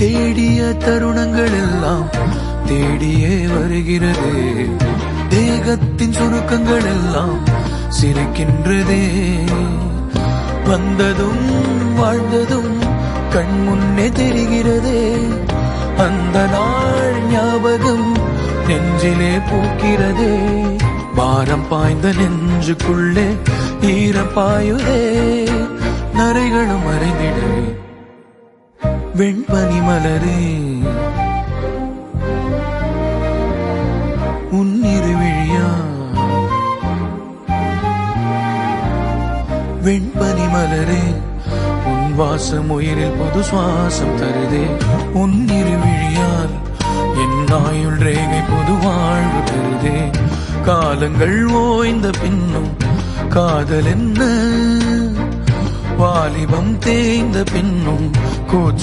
தேடிய தருணங்கள் எல்லாம் தேடியே வருகிறது. தேகத்தின் சுருக்கங்கள் எல்லாம் சிரிக்கின்றதே. வந்ததும் வாழ்ந்ததும் கண் முன்னே தெரிகிறதே. அந்த நாள் ஞாபகம் நெஞ்சிலே பூக்கிறதே. பாரம் பாய்ந்த நெஞ்சுக்குள்ளே ஈரம் பாயுதே. நரைகளும் மறைந்திடவே வெண்பனி மலரே உன்னிரு விழியா. வெண்பனி மலரே உன் வாசம் உயிரில் புது சுவாசம் தருதே. உன்னிரு விழியால் என் ஆயுள் ரேகை புது வாழ்வு தருதே. காலங்கள் ஓய்ந்த பின்னும் காதல் என்ன, வாலிபம் தேய்ந்த பின்னும் கூச்ச